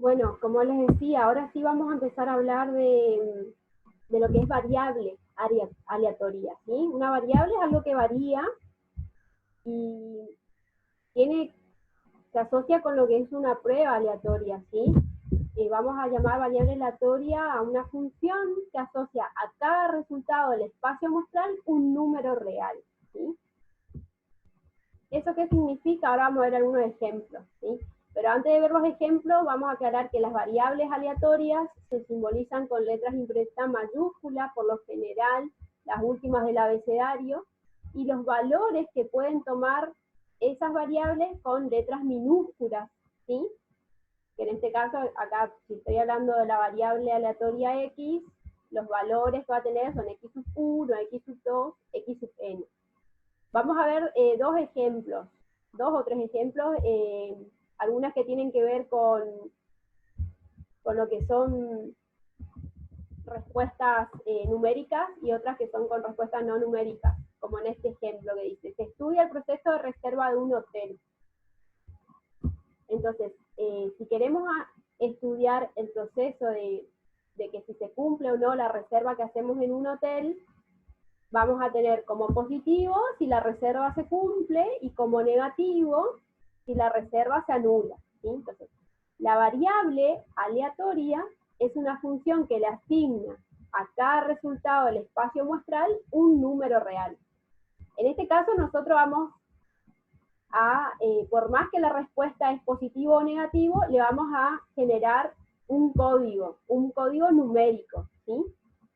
Bueno, como les decía, ahora sí vamos a empezar a hablar de lo que es variable aleatoria, ¿sí? Una variable es algo que varía y tiene, se asocia con lo que es una prueba aleatoria, ¿sí? Y vamos a llamar variable aleatoria a una función que asocia a cada resultado del espacio muestral un número real, ¿sí? ¿Eso qué significa? Ahora vamos a ver algunos ejemplos, ¿sí? Pero antes de ver los ejemplos, vamos a aclarar que las variables aleatorias se simbolizan con letras impresas mayúsculas, por lo general las últimas del abecedario, y los valores que pueden tomar esas variables con letras minúsculas, ¿sí? Que en este caso, acá, si estoy hablando de la variable aleatoria x, los valores que va a tener son x sub 1, x sub 2, x sub n. Vamos a ver dos o tres ejemplos, algunas que tienen que ver con lo que son respuestas numéricas y otras que son con respuestas no numéricas, como en este ejemplo que dice, se estudia el proceso de reserva de un hotel. Entonces, si queremos estudiar el proceso de que si se cumple o no la reserva que hacemos en un hotel, vamos a tener como positivo si la reserva se cumple y como negativo si la reserva se anula, ¿sí? Entonces, la variable aleatoria es una función que le asigna a cada resultado del espacio muestral un número real. En este caso nosotros vamos a, por más que la respuesta es positivo o negativo, le vamos a generar un código numérico, ¿sí?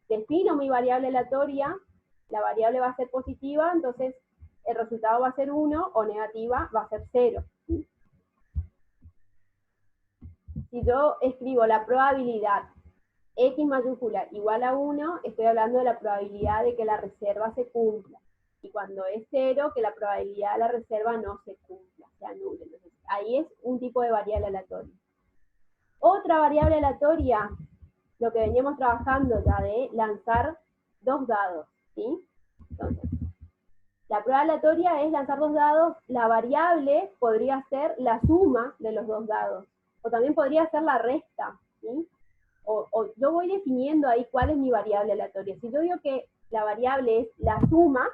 Defino mi variable aleatoria, la variable va a ser positiva, entonces el resultado va a ser 1, o negativa va a ser 0. ¿Sí? Si yo escribo la probabilidad x mayúscula igual a 1, estoy hablando de la probabilidad de que la reserva se cumpla. Y cuando es 0, que la probabilidad de la reserva no se cumpla, se anule. Entonces, ahí es un tipo de variable aleatoria. Otra variable aleatoria, lo que veníamos trabajando ya de lanzar dos dados, ¿sí? Entonces, la prueba aleatoria es lanzar dos dados, la variable podría ser la suma de los dos dados, o también podría ser la resta, ¿sí? O yo voy definiendo ahí cuál es mi variable aleatoria. Si yo digo que la variable es la suma,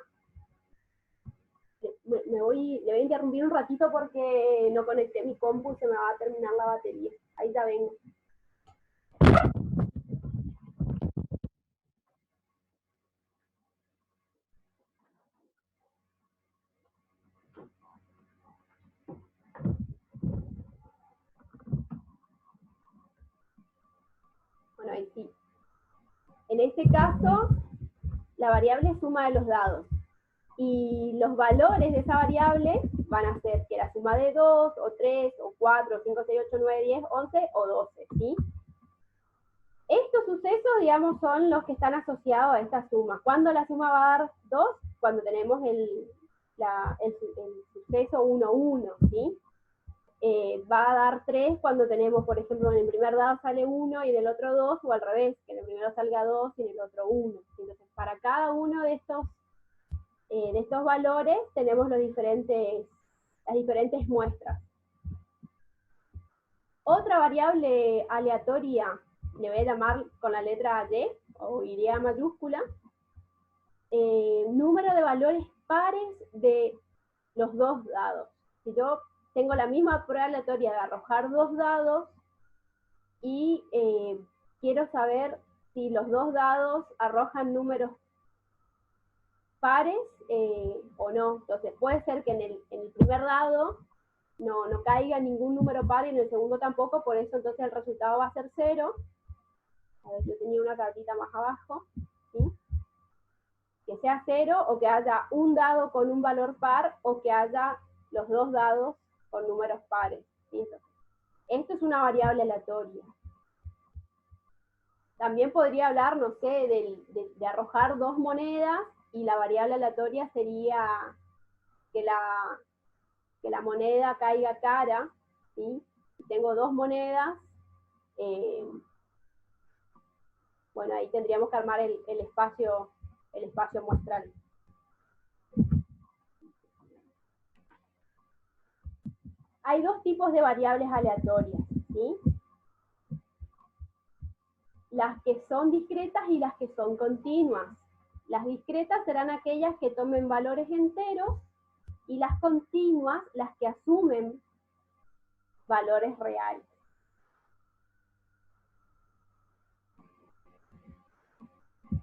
le voy a interrumpir un ratito porque no conecté mi compu y se me va a terminar la batería. Ahí ya vengo. Bueno, ahí sí. En este caso, la variable es suma de los dados. Y los valores de esa variable van a ser que la suma de 2, o 3, o 4, 5, 6, 8, 9, 10, 11 o 12, ¿sí? Estos sucesos, digamos, son los que están asociados a esta suma. ¿Cuándo la suma va a dar 2? Cuando tenemos el suceso 1, 1, ¿sí? Va a dar 3 cuando tenemos, por ejemplo, en el primer dado sale 1 y en el otro 2, o al revés, que en el primero salga 2 y en el otro 1. Entonces, para cada uno de estos valores tenemos las diferentes muestras. Otra variable aleatoria, le voy a llamar con la letra Y o Y mayúscula, número de valores pares de los dos dados. Si yo tengo la misma prueba aleatoria de arrojar dos dados y quiero saber si los dos dados arrojan números pares o no. Entonces puede ser que en el primer dado no caiga ningún número par y en el segundo tampoco, por eso entonces el resultado va a ser 0. A ver, yo tenía una tablita más abajo, ¿sí? Que sea 0 o que haya un dado con un valor par o que haya los dos dados con números pares, ¿sí? Entonces, esto es una variable aleatoria. También podría hablar, no sé, de arrojar dos monedas y la variable aleatoria sería que la moneda caiga cara, ¿sí? Si tengo dos monedas, bueno, ahí tendríamos que armar el espacio muestral. Hay dos tipos de variables aleatorias, ¿sí? las que son discretas y las que son continuas. Las discretas serán aquellas que tomen valores enteros y las continuas las que asumen valores reales.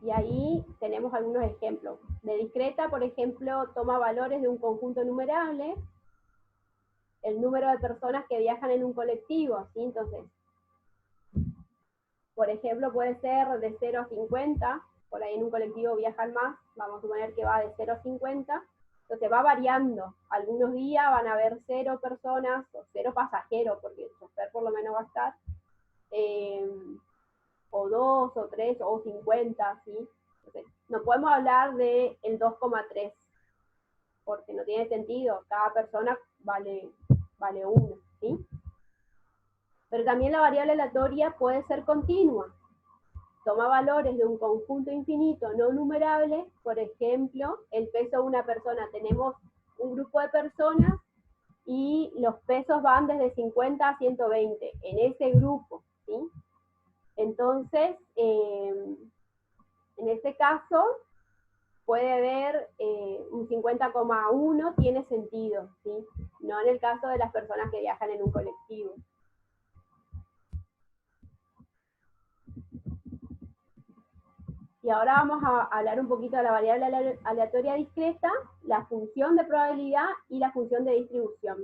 Y ahí tenemos algunos ejemplos. De discreta, por ejemplo, toma valores de un conjunto numerable, el número de personas que viajan en un colectivo, ¿sí? Entonces, por ejemplo, puede ser de 0 a 50, por ahí en un colectivo viajan más, vamos a suponer que va de 0 a 50, entonces va variando. Algunos días van a haber 0 personas o 0 pasajeros, porque el chofer por lo menos va a estar, o 2 o 3 o 50, ¿sí? Entonces, no podemos hablar del 2,3, porque no tiene sentido, cada persona vale 1, ¿sí? Pero también la variable aleatoria puede ser continua. Toma valores de un conjunto infinito no numerable, por ejemplo, el peso de una persona. Tenemos un grupo de personas y los pesos van desde 50 a 120 en ese grupo, ¿sí? Entonces, en este caso, puede haber un 50,1 tiene sentido, ¿sí? No en el caso de las personas que viajan en un colectivo. Y ahora vamos a hablar un poquito de la variable aleatoria discreta, la función de probabilidad y la función de distribución.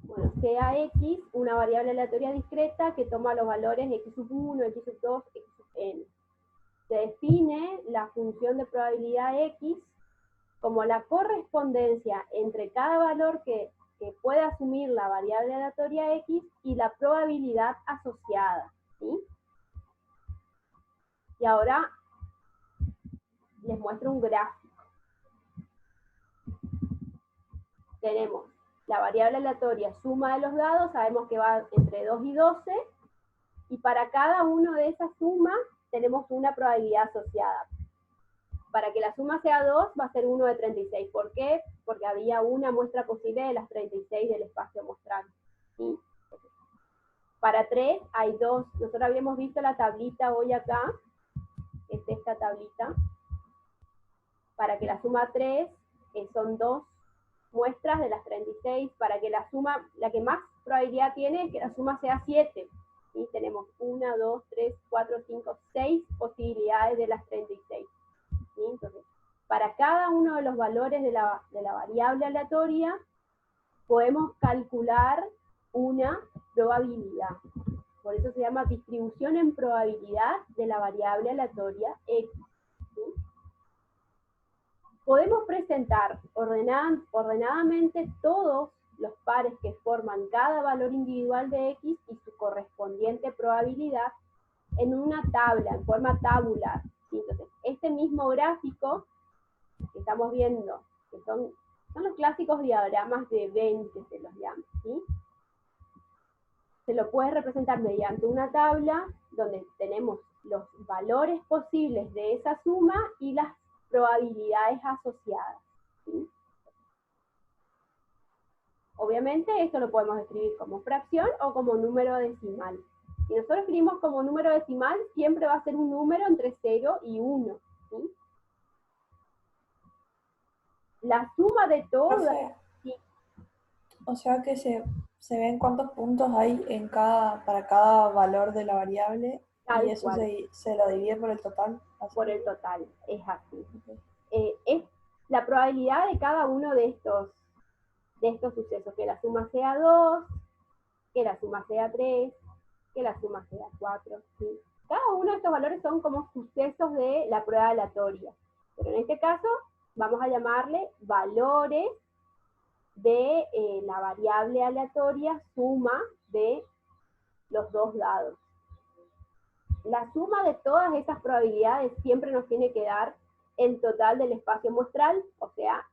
Bueno, sea X una variable aleatoria discreta que toma los valores X sub 1, X sub 2, X sub n. Se define la función de probabilidad X como la correspondencia entre cada valor que puede asumir la variable aleatoria X y la probabilidad asociada, ¿sí? Y ahora les muestro un gráfico. Tenemos la variable aleatoria suma de los dados, sabemos que va entre 2 y 12, y para cada uno de esas sumas tenemos una probabilidad asociada. Para que la suma sea 2, va a ser 1 de 36. ¿Por qué? Porque había una muestra posible de las 36 del espacio muestral, ¿sí? Para 3 hay 2. Nosotros habíamos visto la tablita hoy acá, es esta tablita. Para que la suma 3 son 2 muestras de las 36. Para que la suma, la que más probabilidad tiene es que la suma sea 7. ¿Sí? Tenemos 1, 2, 3, 4, 5, 6 posibilidades de las 36. ¿Sí? Entonces, para cada uno de los valores de la variable aleatoria, podemos calcular una probabilidad. Por eso se llama distribución en probabilidad de la variable aleatoria X. ¿Sí? Podemos presentar ordenadamente todos los pares que forman cada valor individual de X y su correspondiente probabilidad en una tabla, en forma tabular. ¿Sí? Entonces, este mismo gráfico que estamos viendo, que son los clásicos diagramas de Venn, que se los llama, ¿sí? Se lo puede representar mediante una tabla donde tenemos los valores posibles de esa suma y las probabilidades asociadas, ¿sí? Obviamente esto lo podemos escribir como fracción o como número decimal. Si nosotros escribimos como número decimal, siempre va a ser un número entre 0 y 1, ¿sí? La suma de todas... ¿sí? O sea que se ven cuántos puntos hay para cada valor de la variable y eso se lo divide por el total. Así. Por el total, es así. Es la probabilidad de cada uno de estos sucesos, que la suma sea 2, que la suma sea 3, que la suma sea 4, ¿sí? Cada uno de estos valores son como sucesos de la prueba aleatoria, pero en este caso vamos a llamarle valores de la variable aleatoria suma de los dos dados. La suma de todas esas probabilidades siempre nos tiene que dar el total del espacio muestral, o sea,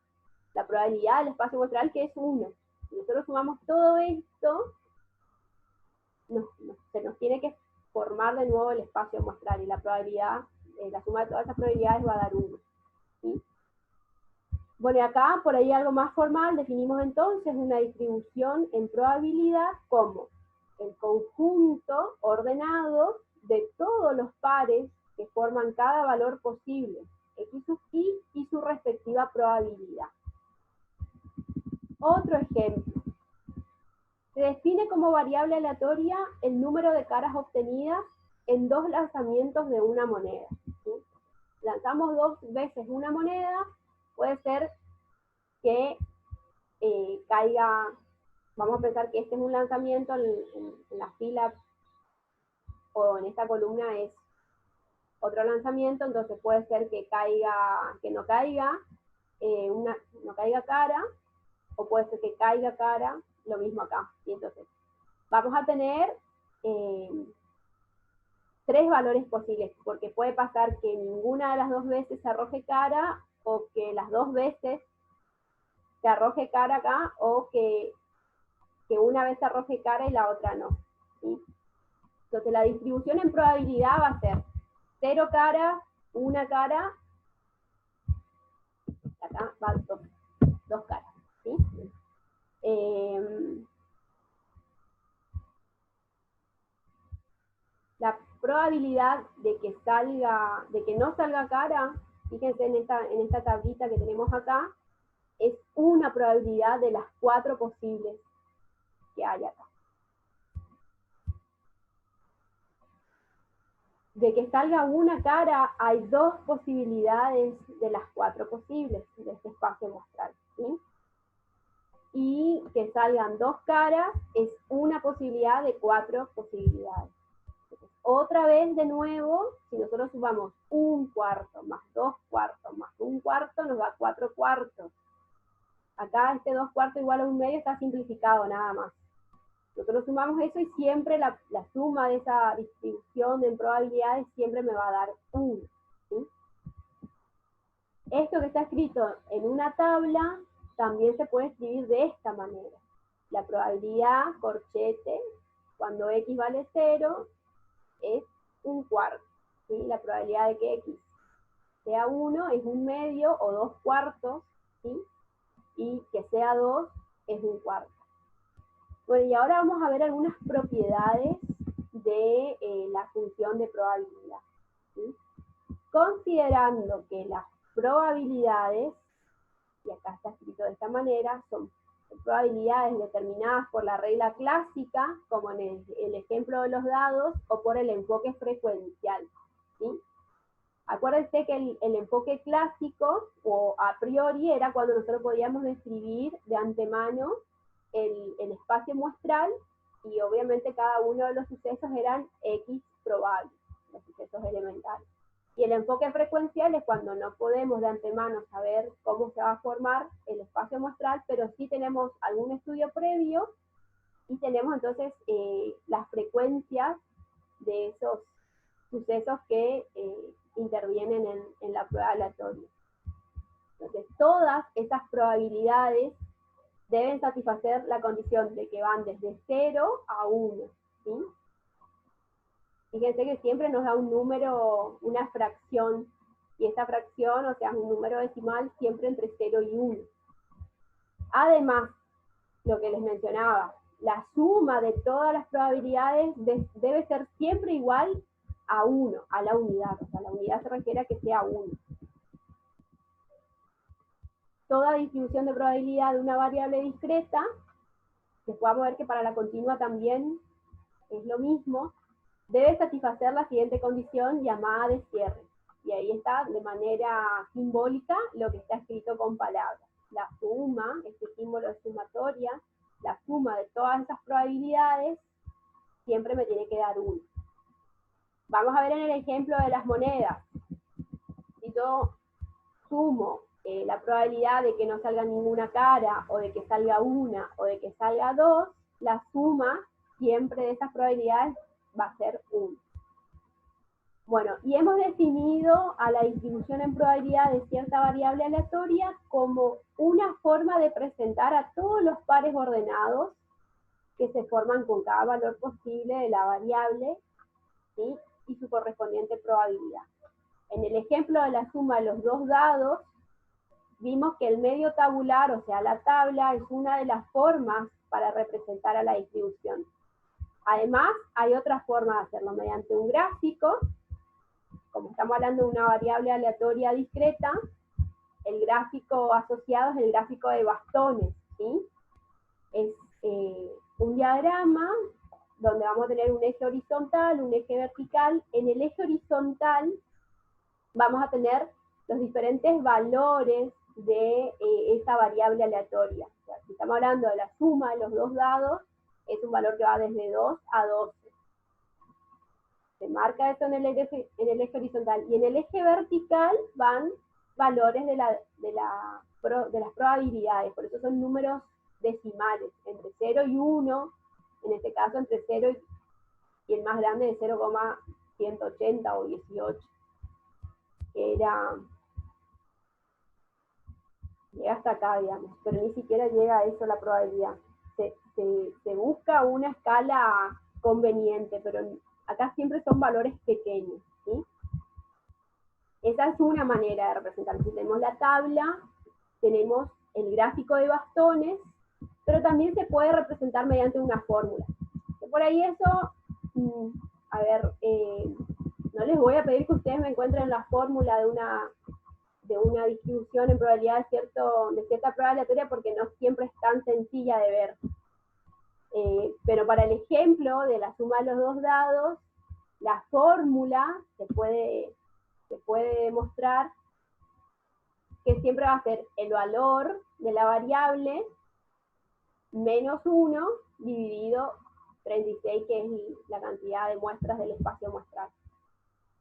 la probabilidad del espacio muestral, que es 1. Si nosotros sumamos todo esto, se nos tiene que formar de nuevo el espacio muestral, y la probabilidad la suma de todas esas probabilidades va a dar 1. ¿Sí? Bueno, y acá, por ahí algo más formal, definimos entonces una distribución en probabilidad como el conjunto ordenado de todos los pares que forman cada valor posible, x sub i y su respectiva probabilidad. Otro ejemplo. Se define como variable aleatoria el número de caras obtenidas en 2 lanzamientos de una moneda. ¿Sí? Lanzamos 2 veces una moneda, puede ser que caiga, vamos a pensar que este es un lanzamiento en la fila o en esta columna es otro lanzamiento, entonces puede ser que caiga, que no caiga, no caiga cara, o puede ser que caiga cara, lo mismo acá. Y entonces vamos a tener 3 valores posibles, porque puede pasar que ninguna de las 2 veces se arroje cara, o que las 2 veces se arroje cara acá, o que una vez se arroje cara y la otra no. ¿Sí? Entonces la distribución en probabilidad va a ser 0 caras, 1 cara, acá van 2 caras. ¿Sí? La probabilidad de que no salga cara, fíjense en esta tablita que tenemos acá, es una probabilidad de las 4 posibles que hay acá. De que salga una cara, hay 2 posibilidades de las 4 posibles de este espacio muestral. ¿Sí? Y que salgan 2 caras es una posibilidad de 4 posibilidades. Entonces, otra vez de nuevo, si nosotros sumamos 1 cuarto más 2 cuartos más 1 cuarto, nos da 4 cuartos. Acá este 2 cuartos igual a 1 medio está simplificado nada más. Nosotros sumamos eso y siempre la suma de esa distribución en probabilidades siempre me va a dar 1. ¿Sí? Esto que está escrito en una tabla también se puede escribir de esta manera. La probabilidad corchete, cuando x vale 0, es 1 cuarto. ¿Sí? La probabilidad de que x sea 1 es 1 medio o 2 cuartos, ¿sí? Y que sea 2 es 1 cuarto. Bueno, y ahora vamos a ver algunas propiedades de la función de probabilidad. ¿Sí? Considerando que las probabilidades, y acá está escrito de esta manera, son probabilidades determinadas por la regla clásica, como en el ejemplo de los dados, o por el enfoque frecuencial. ¿Sí? Acuérdense que el enfoque clásico, o a priori, era cuando nosotros podíamos describir de antemano el espacio muestral, y obviamente cada uno de los sucesos eran X probables, los sucesos elementales. Y el enfoque frecuencial es cuando no podemos de antemano saber cómo se va a formar el espacio muestral, pero sí tenemos algún estudio previo y tenemos entonces las frecuencias de esos sucesos que intervienen en la prueba aleatoria. Entonces, todas esas probabilidades deben satisfacer la condición de que van desde 0 a 1. ¿Sí? Fíjense que siempre nos da un número, una fracción, y esta fracción, o sea, un número decimal siempre entre 0 y 1. Además, lo que les mencionaba, la suma de todas las probabilidades debe ser siempre igual a 1, a la unidad. O sea, la unidad se refiere a que sea 1. Toda distribución de probabilidad de una variable discreta, después vamos a ver que para la continua también es lo mismo, debe satisfacer la siguiente condición llamada de cierre. Y ahí está de manera simbólica lo que está escrito con palabras. La suma, este símbolo de sumatoria, la suma de todas esas probabilidades siempre me tiene que dar 1. Vamos a ver en el ejemplo de las monedas. Si yo sumo la probabilidad de que no salga ninguna cara, o de que salga 1, o de que salga 2, la suma siempre de esas probabilidades va a ser 1. Bueno, y hemos definido a la distribución en probabilidad de cierta variable aleatoria como una forma de presentar a todos los pares ordenados que se forman con cada valor posible de la variable, ¿sí? Y su correspondiente probabilidad. En el ejemplo de la suma de los dos dados, vimos que el medio tabular, o sea, la tabla, es una de las formas para representar a la distribución. Además, hay otras formas de hacerlo, mediante un gráfico. Como estamos hablando de una variable aleatoria discreta, el gráfico asociado es el gráfico de bastones, ¿sí? Es un diagrama donde vamos a tener un eje horizontal, un eje vertical. En el eje horizontal vamos a tener los diferentes valores de esa variable aleatoria. O sea, si estamos hablando de la suma de los dos dados, es un valor que va desde 2 a 12. Se marca eso en el eje horizontal. Y en el eje vertical van valores de las probabilidades. Por eso son números decimales, entre 0 y 1, en este caso entre 0 y el más grande de 0,180 o 18. Llega hasta acá, digamos, pero ni siquiera llega a eso la probabilidad. Se busca una escala conveniente, pero acá siempre son valores pequeños, ¿sí? Esa es una manera de representar. Si tenemos la tabla, tenemos el gráfico de bastones, pero también se puede representar mediante una fórmula. Por ahí eso, a ver, no les voy a pedir que ustedes me encuentren la fórmula de una distribución en probabilidad de cierta prueba aleatoria, porque no siempre es tan sencilla de ver. Pero para el ejemplo de la suma de los dos dados, la fórmula se puede demostrar que siempre va a ser el valor de la variable menos 1 dividido 36, que es la cantidad de muestras del espacio muestral.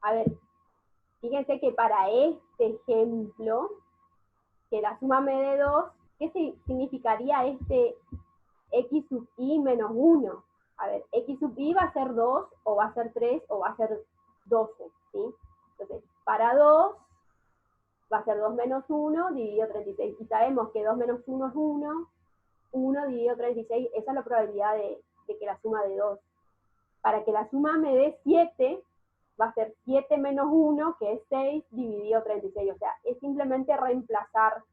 A ver, fíjense que para este ejemplo, que la suma me dé 2, ¿qué significaría este x sub i menos 1? A ver, x sub i va a ser 2, o va a ser 3, o va a ser 12, ¿sí? Entonces, para 2, va a ser 2 menos 1 dividido 36. Y sabemos que 2 menos 1 es 1, 1 dividido 36, esa es la probabilidad de que la suma de 2. Para que la suma me dé 7, va a ser 7 menos 1, que es 6, dividido 36. O sea, es simplemente reemplazar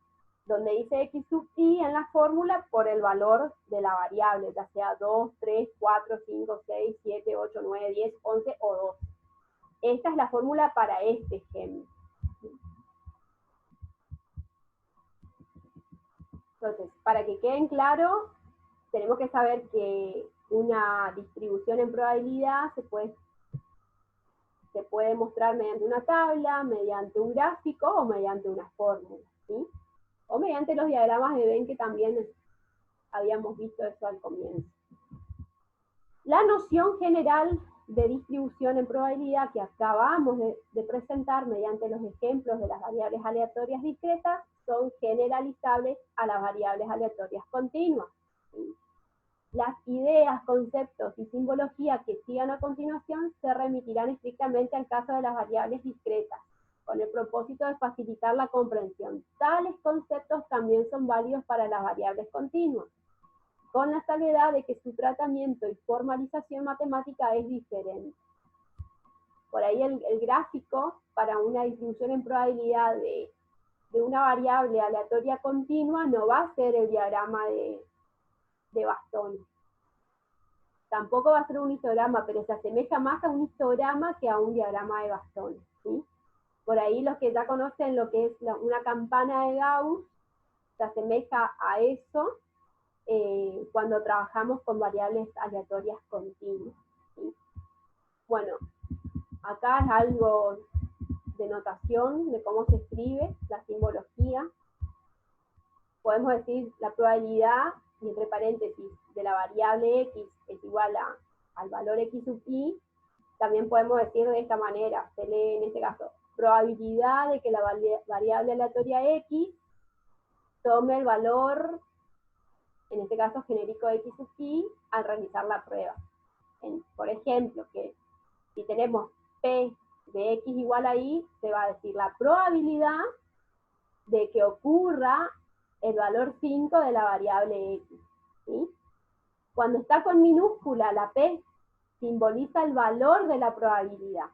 donde dice x sub i en la fórmula por el valor de la variable, ya sea 2, 3, 4, 5, 6, 7, 8, 9, 10, 11 o 12. Esta es la fórmula para este ejemplo. Entonces, para que queden claros, tenemos que saber que una distribución en probabilidad se puede mostrar mediante una tabla, mediante un gráfico o mediante una fórmula, ¿sí? O mediante los diagramas de Venn, que también habíamos visto eso al comienzo. La noción general de distribución en probabilidad que acabamos de presentar mediante los ejemplos de las variables aleatorias discretas son generalizables a las variables aleatorias continuas, ¿sí? Las ideas, conceptos y simbología que sigan a continuación se remitirán estrictamente al caso de las variables discretas, con el propósito de facilitar la comprensión. Tales conceptos también son válidos para las variables continuas, con la salvedad de que su tratamiento y formalización matemática es diferente. Por ahí el gráfico para una distribución en probabilidad de una variable aleatoria continua no va a ser el diagrama de bastones. Tampoco va a ser un histograma, pero se asemeja más a un histograma que a un diagrama de bastones, ¿sí? Por ahí los que ya conocen lo que es una campana de Gauss, se asemeja a eso cuando trabajamos con variables aleatorias continuas, ¿sí? Bueno, acá es algo de notación, de cómo se escribe, la simbología. Podemos decir la probabilidad, y entre paréntesis, de la variable x es igual al valor x sub i. También podemos decir de esta manera, se lee en este caso, probabilidad de que la variable aleatoria x tome el valor, en este caso genérico de x sub i, al realizar la prueba. Por ejemplo, que si tenemos p de x igual a y, se va a decir la probabilidad de que ocurra el valor 5 de la variable x, ¿sí? Cuando está con minúscula, la p simboliza el valor de la probabilidad.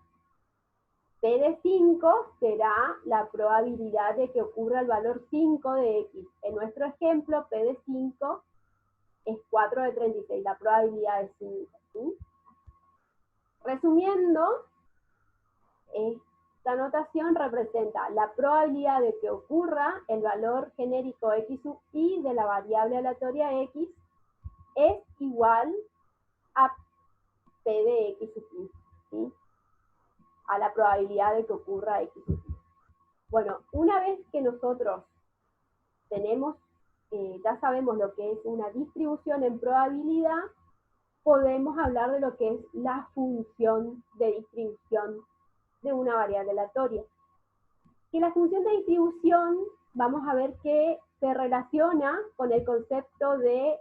P de 5 será la probabilidad de que ocurra el valor 5 de X. En nuestro ejemplo, P de 5 es 4 de 36, la probabilidad de 5. ¿Sí? Resumiendo, esta notación representa la probabilidad de que ocurra el valor genérico X sub I de la variable aleatoria X es igual a P de X sub I, ¿sí? A la probabilidad de que ocurra X sub I. Bueno, una vez que nosotros tenemos, ya sabemos lo que es una distribución en probabilidad, podemos hablar de lo que es la función de distribución de una variable aleatoria. Que la función de distribución, vamos a ver que se relaciona con el concepto de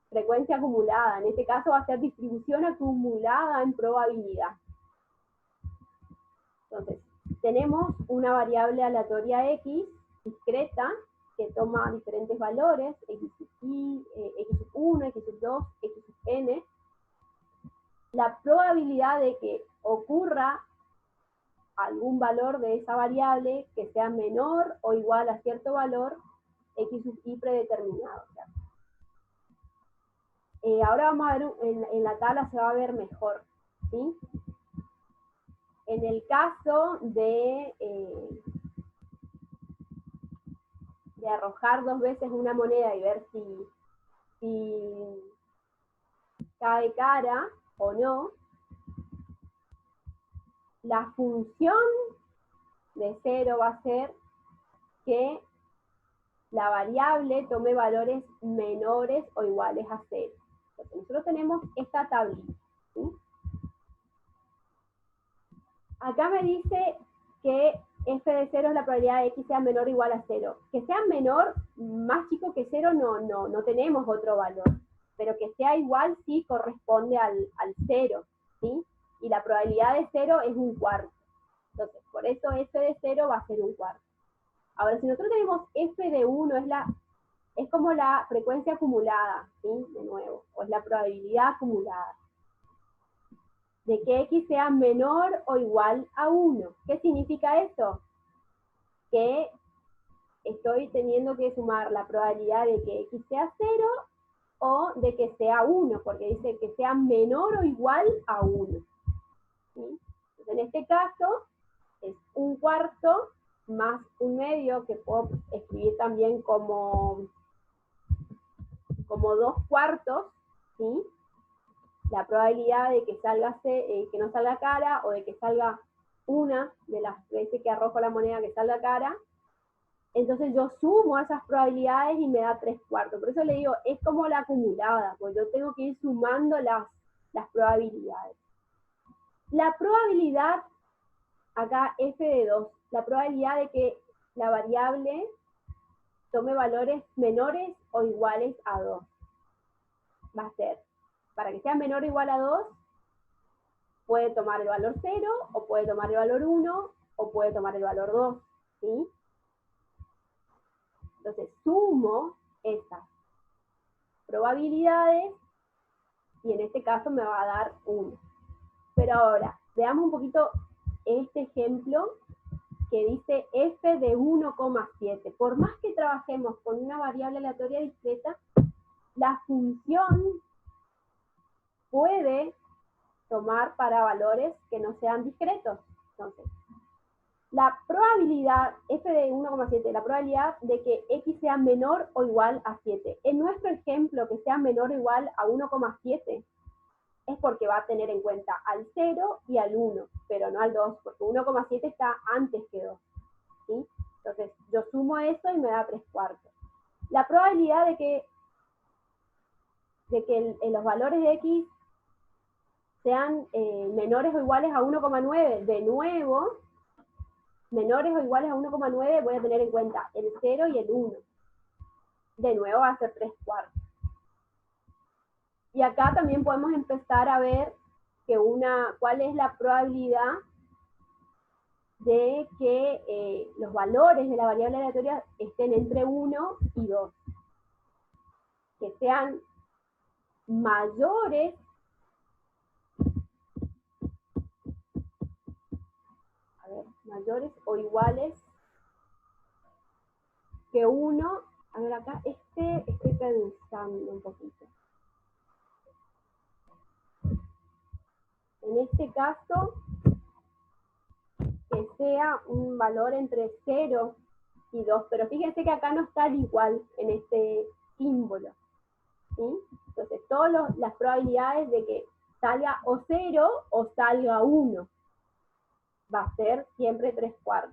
frecuencia acumulada. En este caso va a ser distribución acumulada en probabilidad. Entonces, tenemos una variable aleatoria X discreta que toma diferentes valores, X sub I, X sub 1, X sub 2, X sub n. La probabilidad de que ocurra algún valor de esa variable que sea menor o igual a cierto valor, X sub I predeterminado. Ahora vamos a ver, en la tabla se va a ver mejor, ¿sí? En el caso de arrojar 2 veces una moneda y ver si cae cara o no, la función de 0 va a ser que la variable tome valores menores o iguales a 0. Entonces, nosotros tenemos esta tablita, ¿sí? Acá me dice que f de 0 es la probabilidad de x sea menor o igual a 0. Que sea menor, más chico que 0, no tenemos otro valor. Pero que sea igual sí corresponde al 0, ¿sí? Y la probabilidad de 0 es 1/4. Entonces, por eso f de 0 va a ser 1/4. Ahora, si nosotros tenemos f de 1, es como la frecuencia acumulada, ¿sí? De nuevo, o es la probabilidad acumulada de que x sea menor o igual a 1. ¿Qué significa eso? Que estoy teniendo que sumar la probabilidad de que x sea 0 o de que sea 1, porque dice que sea menor o igual a 1. ¿Sí? Entonces, en este caso, es 1/4 más 1/2, que puedo escribir también como 2/4, ¿sí? La probabilidad de que que no salga cara o de que salga una de las veces que arrojo la moneda que salga cara. Entonces yo sumo esas probabilidades y me da 3/4. Por eso le digo, es como la acumulada, pues yo tengo que ir sumando las probabilidades. La probabilidad, acá f de 2, la probabilidad de que la variable tome valores menores o iguales a 2. Va a ser, para que sea menor o igual a 2, puede tomar el valor 0, o puede tomar el valor 1, o puede tomar el valor 2, ¿sí? Entonces, sumo estas probabilidades y en este caso me va a dar 1. Pero ahora, veamos un poquito este ejemplo que dice f de 1,7. Por más que trabajemos con una variable aleatoria discreta, la función puede tomar para valores que no sean discretos. Entonces, la probabilidad, f de 1,7, la probabilidad de que x sea menor o igual a 7. En nuestro ejemplo, que sea menor o igual a 1,7, es porque va a tener en cuenta al 0 y al 1, pero no al 2, porque 1,7 está antes que 2. ¿Sí? Entonces, yo sumo eso y me da 3/4. La probabilidad de que los valores de x sean menores o iguales a 1,9, de nuevo, menores o iguales a 1,9, voy a tener en cuenta el 0 y el 1. De nuevo va a ser 3/4. Y acá también podemos empezar a ver que cuál es la probabilidad de que los valores de la variable aleatoria estén entre 1 y 2. Que sean mayores mayores o iguales que 1. A ver, acá estoy pensando un poquito. En este caso, que sea un valor entre 0 y 2, pero fíjense que acá no está el igual en este símbolo, ¿sí? Entonces, todas las probabilidades de que salga o 0 o salga 1, va a ser siempre 3/4.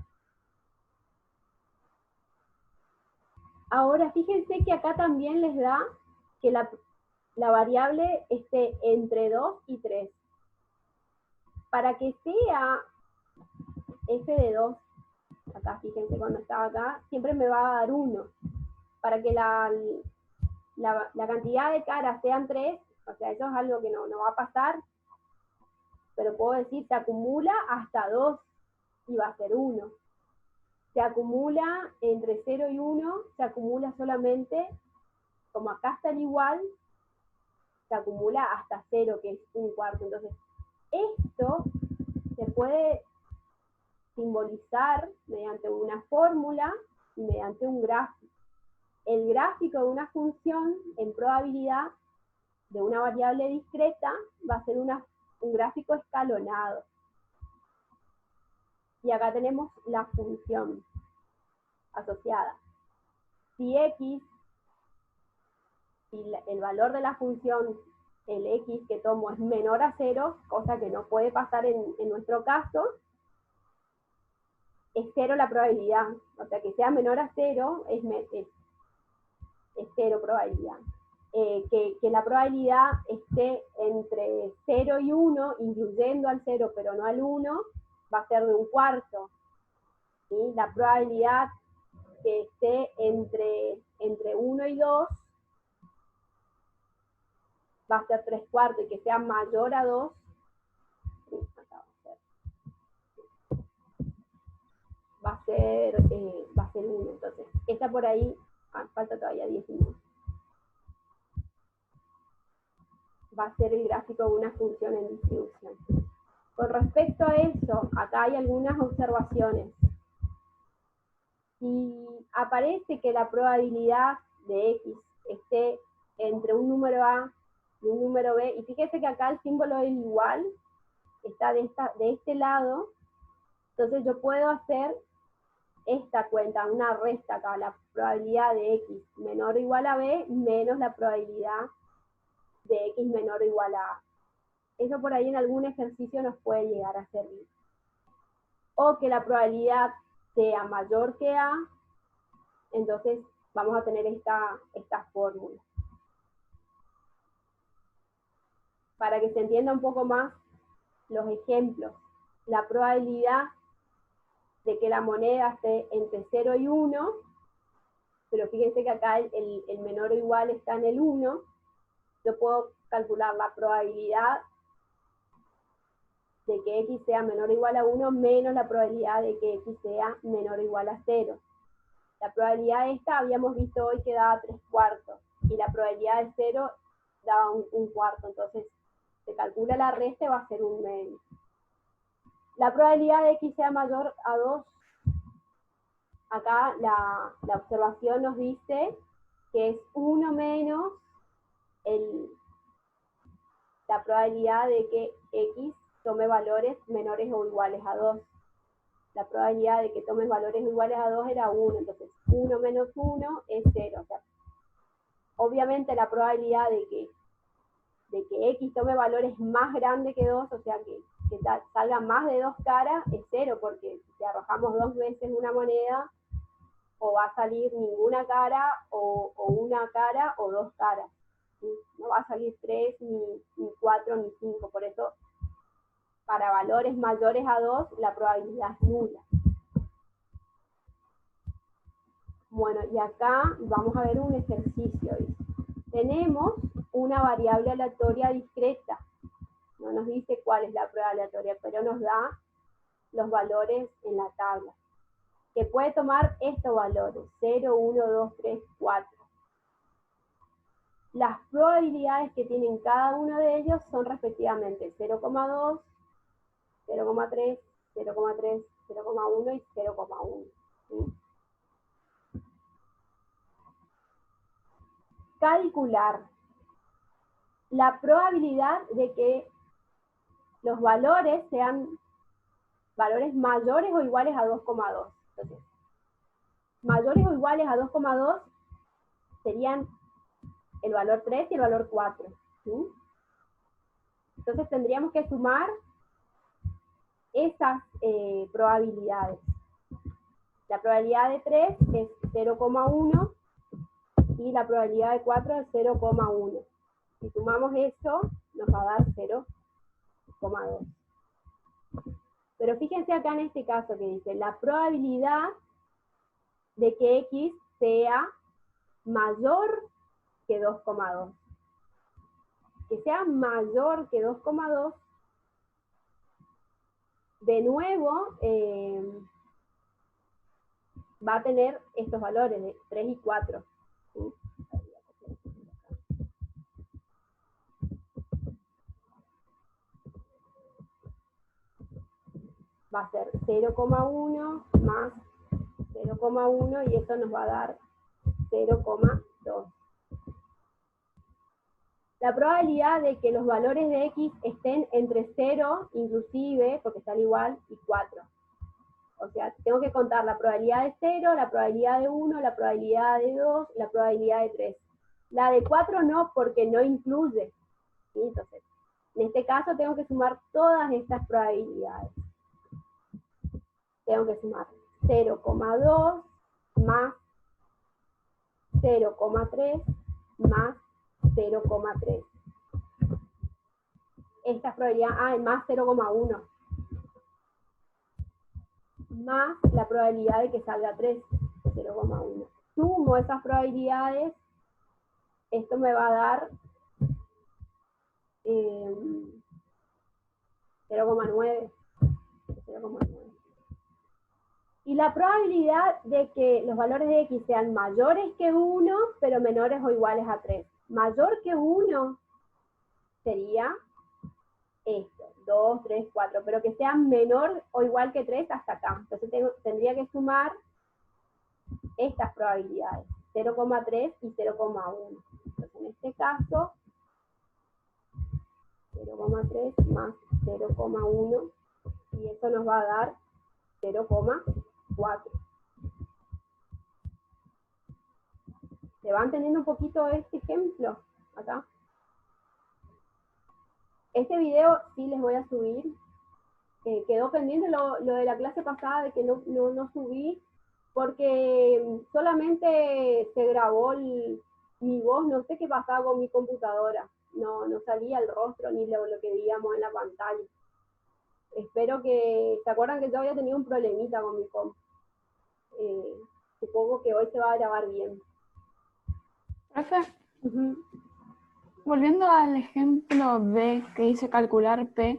Ahora, fíjense que acá también les da que la variable esté entre 2 y 3. Para que sea f de 2, acá fíjense cuando estaba acá, siempre me va a dar 1. Para que la cantidad de caras sean 3, o sea, eso es algo que no va a pasar, pero puedo decir, se acumula hasta 2 y va a ser 1. Se acumula entre 0 y 1, se acumula solamente, como acá está el igual, se acumula hasta 0, que es 1/4. Entonces, esto se puede simbolizar mediante una fórmula y mediante un gráfico. El gráfico de una función en probabilidad de una variable discreta va a ser un gráfico escalonado. Y acá tenemos la función asociada. Si x, si el valor de la función, el x que tomo es menor a 0, cosa que no puede pasar en nuestro caso, es 0 la probabilidad. O sea, que sea menor a 0 es 0 probabilidad. Que la probabilidad esté entre 0 y 1, incluyendo al 0 pero no al 1, va a ser de 1/4. ¿Sí? La probabilidad que esté entre 1 y 2 va a ser 3/4, y que sea mayor a 2, va a ser 1. Entonces, esta por ahí, falta todavía 10 minutos. Va a ser el gráfico de una función en distribución. Con respecto a eso, acá hay algunas observaciones. Si aparece que la probabilidad de x esté entre un número a y un número b, y fíjese que acá el símbolo es igual, está de este lado, entonces yo puedo hacer esta cuenta, una resta acá, la probabilidad de x menor o igual a b menos la probabilidad de x menor o igual a a. Eso por ahí en algún ejercicio nos puede llegar a servir. O que la probabilidad sea mayor que a, entonces vamos a tener esta fórmula. Para que se entienda un poco más los ejemplos, la probabilidad de que la moneda esté entre 0 y 1, pero fíjense que acá el menor o igual está en el 1, yo puedo calcular la probabilidad de que x sea menor o igual a 1 menos la probabilidad de que x sea menor o igual a 0. La probabilidad esta habíamos visto hoy que daba 3/4 y la probabilidad de 0 daba 1/4, entonces se calcula la resta y va a ser 1/2. La probabilidad de x sea mayor a 2, acá la observación nos dice que es 1 menos la probabilidad de que x tome valores menores o iguales a 2. La probabilidad de que tome valores iguales a 2 era 1, entonces 1 menos 1 es 0. O sea, obviamente la probabilidad de que x tome valores más grandes que 2, o sea, que salga más de 2 caras, es 0, porque si arrojamos 2 veces una moneda, o va a salir ninguna cara, o una cara, o 2 caras. ¿Sí? No va a salir 3, ni 4, ni 5, por eso para valores mayores a 2, la probabilidad es nula. Bueno, y acá vamos a ver un ejercicio. Tenemos una variable aleatoria discreta. No nos dice cuál es la prueba aleatoria, pero nos da los valores en la tabla. Que puede tomar estos valores, 0, 1, 2, 3, 4. Las probabilidades que tienen cada uno de ellos son respectivamente 0,2, 0,3, 0,3, 0,1 y 0,1. ¿Sí? Calcular la probabilidad de que los valores sean valores mayores o iguales a 2,2. Entonces, mayores o iguales a 2,2 serían el valor 3 y el valor 4. ¿Sí? Entonces tendríamos que sumar esas probabilidades. La probabilidad de 3 es 0,1 y la probabilidad de 4 es 0,1. Si sumamos eso, nos va a dar 0,2. Pero fíjense acá en este caso que dice, la probabilidad de que X sea mayor que 2,2. Que sea mayor que 2,2, de nuevo va a tener estos valores de 3 y 4. ¿Sí? Va a ser 0,1 más 0,1 y eso nos va a dar 0,2. La probabilidad de que los valores de X estén entre 0, inclusive, porque está al igual, y 4. O sea, tengo que contar la probabilidad de 0, la probabilidad de 1, la probabilidad de 2, la probabilidad de 3. La de 4 no, porque no incluye. ¿Sí? Entonces, en este caso tengo que sumar todas estas probabilidades. Tengo que sumar 0,2 más 0,3 más 0,3. Esta probabilidad, más 0,1. Más la probabilidad de que salga 3, 0,1. Sumo esas probabilidades, esto me va a dar 0,9. Y la probabilidad de que los valores de X sean mayores que 1, pero menores o iguales a 3. Mayor que 1 sería esto, 2, 3, 4, pero que sea menor o igual que 3 hasta acá. Entonces tendría que sumar estas probabilidades, 0,3 y 0,1. Entonces en este caso, 0,3 más 0,1 y eso nos va a dar 0,4. ¿Se van teniendo un poquito este ejemplo acá? Este video sí les voy a subir. Quedó pendiente lo de la clase pasada, de que no subí, porque solamente se grabó mi voz, no sé qué pasaba con mi computadora. No salía el rostro ni lo que veíamos en la pantalla. Espero que, ¿se acuerdan que yo había tenido un problemita con mi comp? Supongo que hoy se va a grabar bien. Profe, volviendo al ejemplo B que dice calcular P,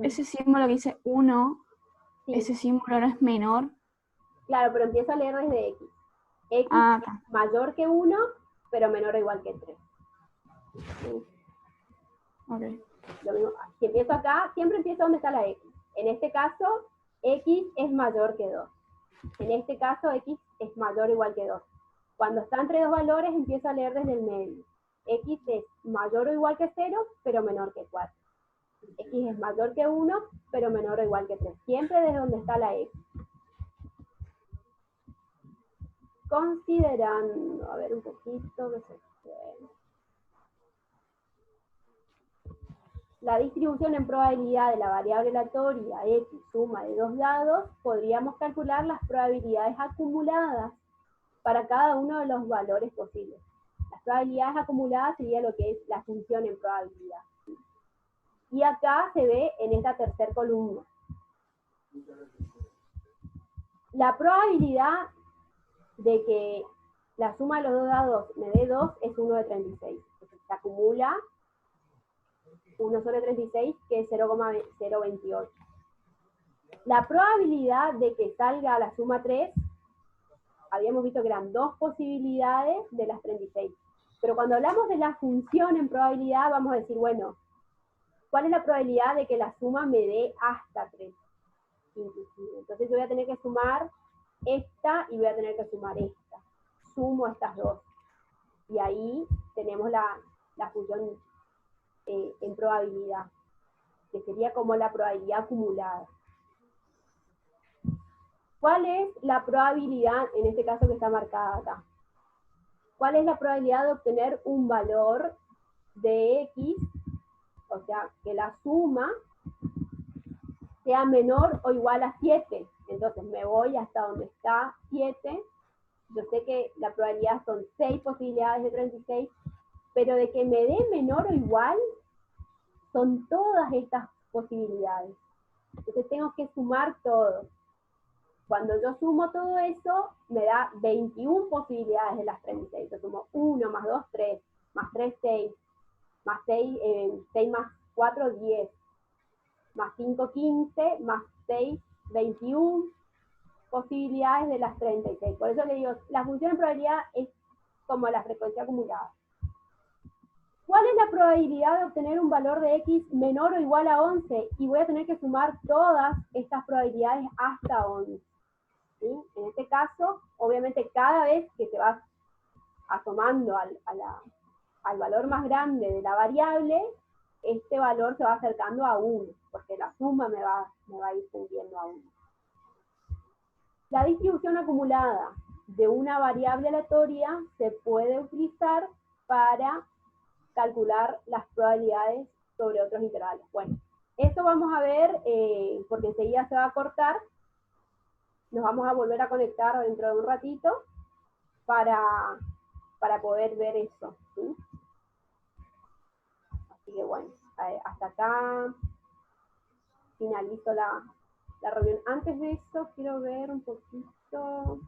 ese símbolo que dice 1, sí. Ese símbolo no es menor. Claro, pero empiezo a leer desde X. X es mayor que 1, pero menor o igual que 3. ¿Sí? Okay. Lo mismo, si empiezo acá, siempre empiezo donde está la X. En este caso, X es mayor que 2. En este caso, X es mayor o igual que 2. Cuando está entre dos valores, empiezo a leer desde el medio. X es mayor o igual que 0, pero menor que 4. X es mayor que 1, pero menor o igual que 3. Siempre desde donde está la X. Considerando, a ver un poquito, que se puede. La distribución en probabilidad de la variable aleatoria X suma de dos dados, podríamos calcular las probabilidades acumuladas para cada uno de los valores posibles. Las probabilidades acumuladas sería lo que es la función en probabilidad. Y acá se ve en esta tercera columna. La probabilidad de que la suma de los dos dados me dé 2 es 1 de 36. Entonces se acumula 1 sobre 36, que es 0,028. La probabilidad de que salga la suma 3, habíamos visto que eran dos posibilidades de las 36. Pero cuando hablamos de la función en probabilidad, vamos a decir, bueno, ¿cuál es la probabilidad de que la suma me dé hasta 3? inclusive. Entonces yo voy a tener que sumar esta y voy a tener que sumar esta. Sumo estas dos. Y ahí tenemos la función en probabilidad, que sería como la probabilidad acumulada. ¿Cuál es la probabilidad, en este caso que está marcada acá? ¿Cuál es la probabilidad de obtener un valor de X, o sea, que la suma sea menor o igual a 7? Entonces me voy hasta donde está 7. Yo sé que la probabilidad son 6 posibilidades de 36, pero de que me dé menor o igual son todas estas posibilidades. Entonces tengo que sumar todo. Cuando yo sumo todo eso, me da 21 posibilidades de las 36. Yo sumo 1 más 2, 3, más 3, 6, más 6, 6 más 4, 10, más 5, 15, más 6, 21 posibilidades de las 36. Por eso le digo, la función de probabilidad es como la frecuencia acumulada. ¿Cuál es la probabilidad de obtener un valor de X menor o igual a 11? Y voy a tener que sumar todas estas probabilidades hasta 11. ¿Sí? En este caso, obviamente cada vez que te vas asomando al valor más grande de la variable, este valor se va acercando a 1, porque la suma me va a ir tendiendo a 1. La distribución acumulada de una variable aleatoria se puede utilizar para calcular las probabilidades sobre otros intervalos. Bueno, esto vamos a ver, porque enseguida se va a cortar. Nos vamos a volver a conectar dentro de un ratito para poder ver eso, ¿sí? Así que bueno, hasta acá finalizo la reunión. Antes de eso, quiero ver un poquito...